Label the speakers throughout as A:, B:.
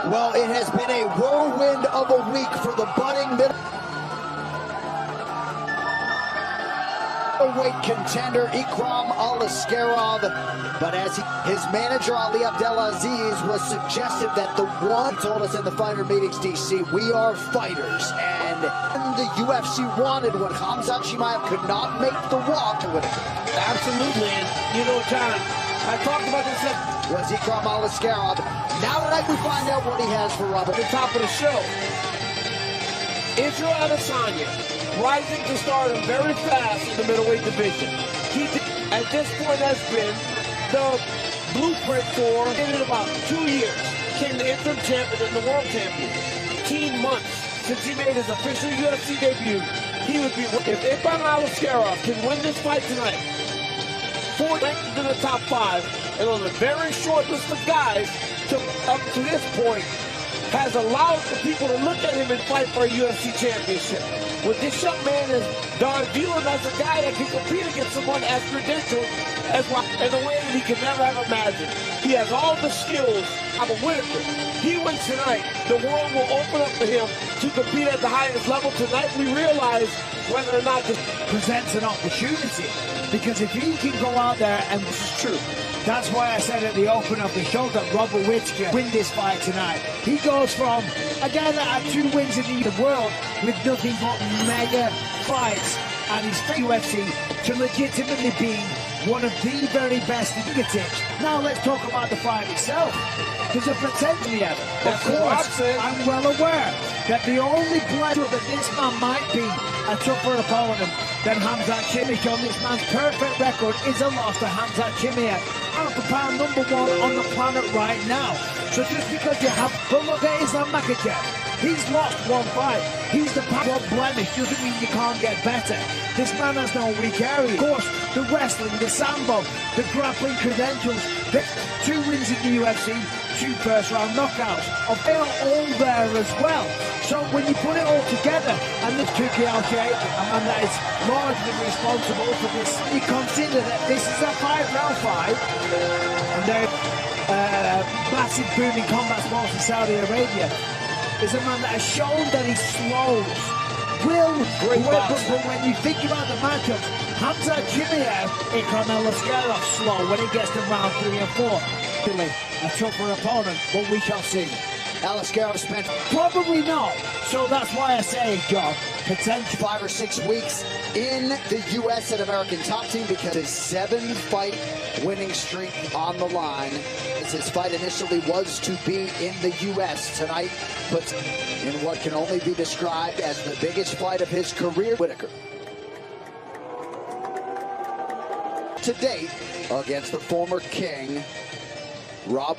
A: Well, it has been a whirlwind of a week for the budding middleweight contender Ikram Aliskerov, but as his manager Ali Abdelaziz was suggested that the one told us in the fighter meetings, DC, we are fighters, and the UFC wanted what Khamzat Chimaev could not make the walk to Whittaker.
B: Absolutely, and you know, John, I talked about this
A: was Ikram Aliskerov. Now tonight we find out what he has for Robert.
B: At the top of the show, Israel Adesanya, rising to stardom very fast in the middleweight division. He, at this point, has been the blueprint for, in about 2 years, became the interim champion and the world champion. 18 months since he made his official UFC debut, he would be, if Ikram Aliskerov can win this fight tonight, 4 ranked in the top 5, and on a very short list of guys up to this point, has allowed the people to look at him and fight for a UFC championship. What this young man is done, viewing as a guy that can compete against someone as credentialed as well, in a way that he could never have imagined. He has all the skills of a Whittaker. He wins tonight, the world will open up to him to compete at the highest level. Tonight we realize whether or not this
C: presents an opportunity, because if he can go out there, and this is true, that's why I said at the open of the show that Robert Whittaker win this fight tonight. He goes from a guy that had 2 wins in the world with nothing but mega fights at his UFC to legitimately being one of the very best fingertips. Now let's talk about the fight itself. There's a potential here. Of course, I'm well aware that the only pleasure that this man might be a tougher opponent than Khamzat Chimaev on this man's perfect record is a loss to Khamzat Chimaev. Pound number 1 on the planet right now. So just because you have, but look at Islam Makhachev. He's lost 1 fight. He's the one blemish. Doesn't mean you can't get better. This man has no weak area. Of course, the wrestling, the sambo, the grappling credentials, the 2 wins in the UFC, 2 first-round knockouts. They are all there as well. So when you put it all together, and this Tuki Al-Sheikh, a man that is largely responsible for this, you consider that this is a 5-round fight, and they're massive booming combat sports in Saudi Arabia. Is a man that has shown that he slows. But when you think about the matchup, Khamzat Chimaev, Ikram Aliskerov slow when he gets to round 3 and 4. A tougher opponent, but we shall see.
A: Aliskerov spent
C: probably not. So that's why I say, John, potential
A: 5 or 6 weeks in the U.S. at American Top Team because his 7-fight winning streak on the line. As his fight initially was to be in the U.S. tonight, but in what can only be described as the biggest fight of his career, Whittaker. To date, against the former king, Rob.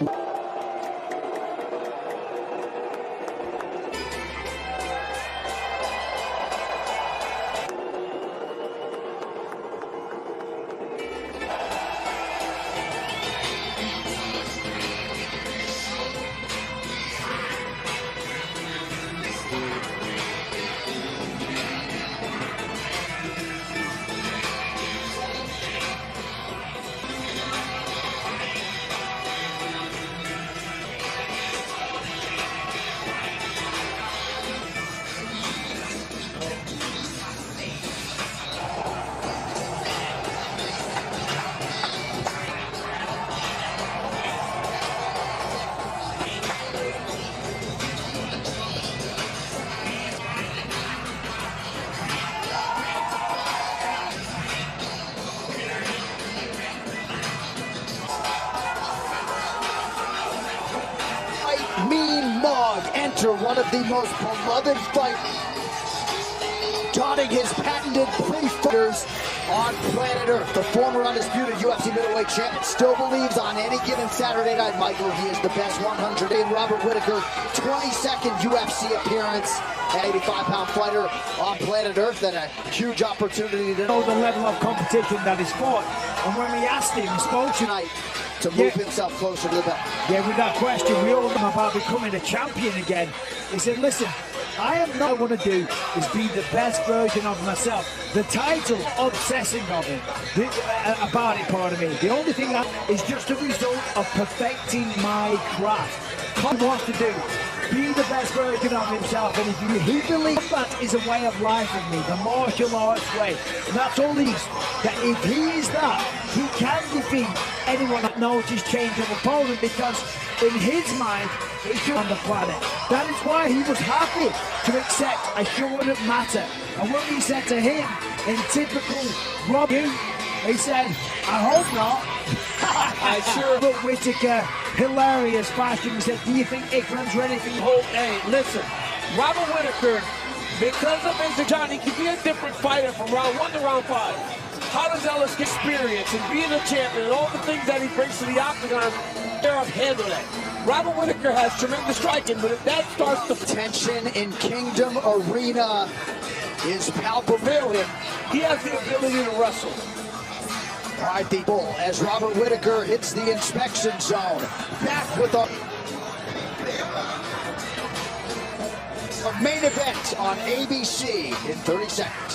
A: Mean Mog enter one of the most beloved fights, donning his patented pretty fighters on planet Earth. The former undisputed UFC middleweight champion still believes on any given Saturday night, Michael, he is the best 100 in Robert Whittaker. 22nd UFC appearance, an 85-pound fighter on planet Earth, and a huge opportunity to
C: know the level of competition that is fought. And when we asked him, he spoke
A: tonight to move himself closer to the belt.
C: Yeah, without question, we all know about becoming a champion again. He said, listen, I am not what I want to do is be the best version of myself. The title, obsessing of it, about it, pardon me. The only thing is just a result of perfecting my craft. What he wants to do, be the best version of himself, and if he believes that is a way of life for me, the martial arts way, and that's all he is, that if he is that, he can defeat anyone that knows his change of opponent, because in his mind, it's on the planet. That is why he was happy to accept a shouldn't matter. And what he said to him, in typical Robbie, he said, I hope not.
B: I sure.
C: But Whittaker, hilarious fashion, he said, do you think Ikram's ready for you?
B: Hey, listen, Robert Whittaker, because of his John, he can be a different fighter from round 1 to round 5. How does Aliskerov experience and being a champion and all the things that he brings to the octagon, handle that? Robert Whittaker has tremendous striking, but if that starts to
A: Tension in Kingdom Arena is palpable.
B: He has the ability to wrestle.
A: All right, the bull as Robert Whittaker hits the inspection zone. Back with a main event on ABC in 30 seconds.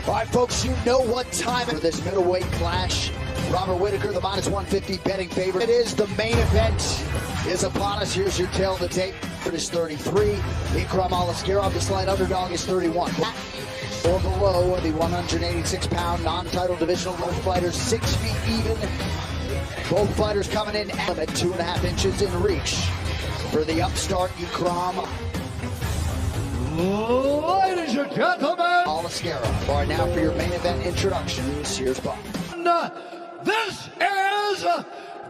A: All right, folks, you know what time for this middleweight clash. Robert Whittaker, the minus 150 betting favorite. It is the main event is upon us. Here's your tail of the tape. It is 33. Ikram Aliskerov, the slight underdog, is 31. Or below, the 186-pound non-title divisional. Both fighters 6 feet even. Both fighters coming in at 2.5 inches in reach for the upstart Ikram.
D: Ladies and gentlemen,
A: Aliskerov. All right, now for your main event introductions. Here's Bob.
D: this is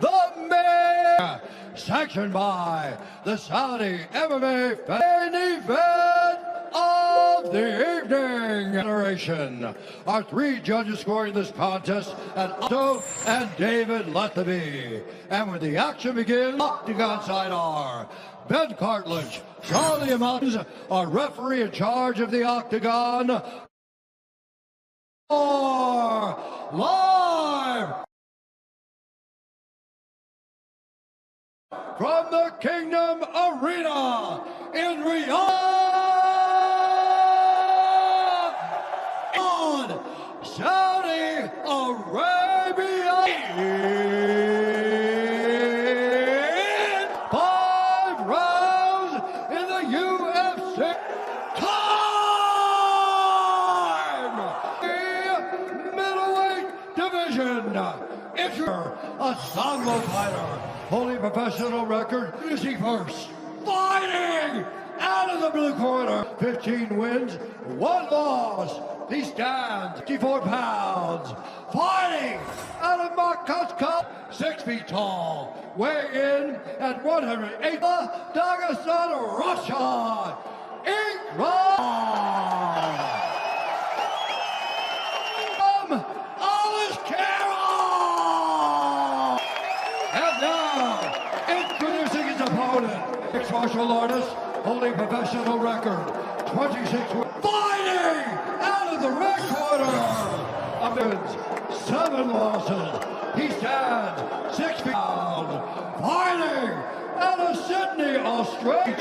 D: the main sanctioned by the Saudi MMA main event of the evening. Generation. Our 3 judges scoring this contest, and Otto and David Letheby. And when the action begins, octagon side are Ben Cartledge, Charlie Amounts, our referee in charge of the octagon. Live from the Kingdom Arena in Riyadh, Saudi Arabia. 5 rounds in the UFC. Time! The middleweight division. If you're a Sambo fighter, holding professional record, is he first? Fighting out of the blue corner. 15 wins, 1 loss. He stands 54 pounds. Fighting out of Moscow, 6 feet tall. Weigh in at 108. Dagestan, Russia. Ikram. Aliskerov. And now, introducing his opponent, mixed martial artist, holding professional record, 26 wins. Fighting out of the red corner, wins, 7 losses. He stands 6 feet down. Fighting out of Sydney, Australia,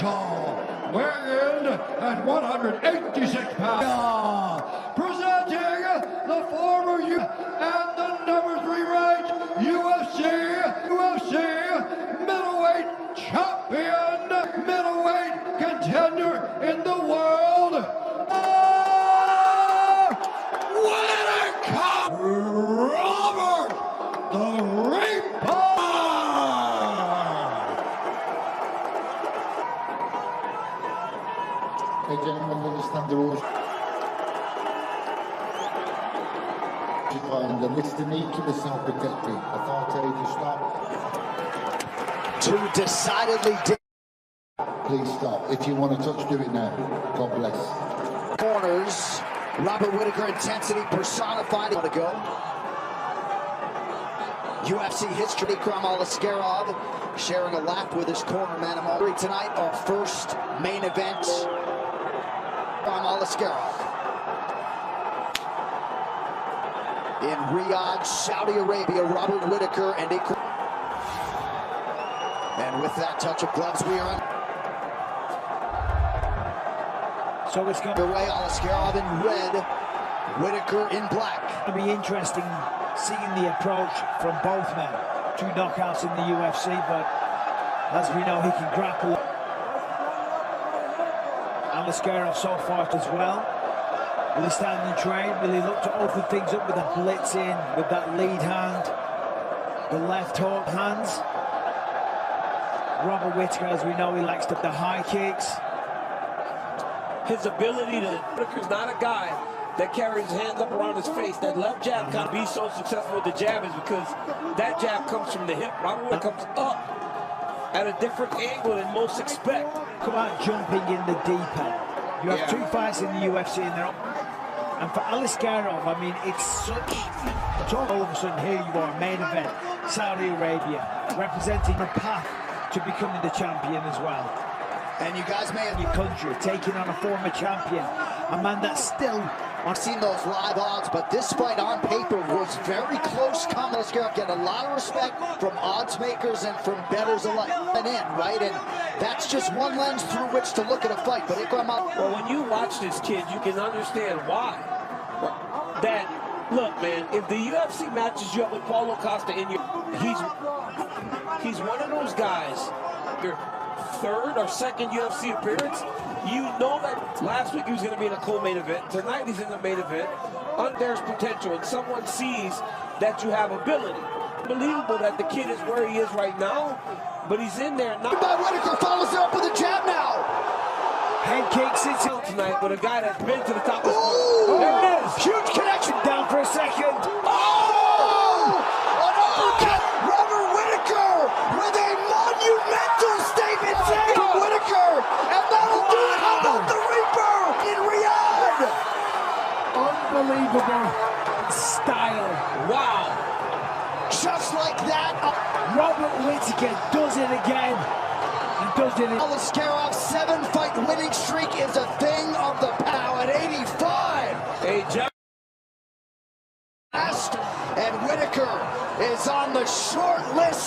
D: weighing in at 186 pounds. Presenting the former and the number 3 ranked UFC middleweight champion, middleweight contender in the world, Whittaker, Robert the Reaper.
E: Hey gentlemen, understand the rules. And the listener need to be self-protecting. Authority to stop.
A: 2 decidedly
E: Please stop. If you want to touch, do it now. God bless.
A: corners Robert Whittaker, intensity personified. Want to go? UFC history. Ikram Aliskerov sharing a lap with his cornerman. Tonight, our first main event. Ikram Aliskerov in Riyadh, Saudi Arabia. Robert Whittaker and Ikram. And with that touch of gloves, we are on.
C: So it's going to
A: Underway, Aliskerov in red, Whittaker in black.
C: be interesting seeing the approach from both men. 2 knockouts in the UFC, but as we know, he can grapple. Aliskerov so far as well. Will he stand and train? Will he look to open things up with a blitz in, with that lead hand, the left hook hands? Robert Whittaker, as we know, he likes the high kicks.
B: His ability to, Whittaker's not a guy that carries his hands up around his face. That left jab can't be so successful with the jab is because that jab comes from the hip. Robert Whittaker comes up at a different angle than most expect.
C: Come out jumping in the deep end. You have 2 fights in the UFC and for Aliskerov, I mean, it's such all of a sudden here you are, main event, Saudi Arabia, representing the path to becoming the champion as well.
A: And you guys may have
C: Your country taking on a former champion, a man that's still
A: I've seen those live odds, but this fight on paper was very close. Aliskerov get a lot of respect from odds makers and from bettors alike. Right? And that's just one lens through which to look at a fight. But Ikram,
B: well, when you watch this kid, you can understand why. That, look, man, if the UFC matches you up with Paulo Costa in your, he's one of those guys. Your 3rd or 2nd UFC appearance, you know that last week he was going to be in a co-main event. Tonight he's in the main event. There's potential, and someone sees that you have ability. Unbelievable that the kid is where he is right now, but he's in there.
A: by Whittaker follows it up with a jab now.
C: head kicks it
B: Tonight with a guy that's been to the top of the
A: Ooh,
B: there it is.
A: huge connection.
C: down for a second.
A: Oh! An uppercut! Robert Whittaker with a monumental statement from Whittaker, and that'll do it. How about the Reaper in Riyadh?
C: Unbelievable style.
B: Wow.
A: Just like that,
C: Robert Whittaker does it again. And does it again.
A: Aliskerov's 7-fight winning streak is a thing of the past. At 85.
B: Hey, Jeff.
A: And Whittaker is on the short list.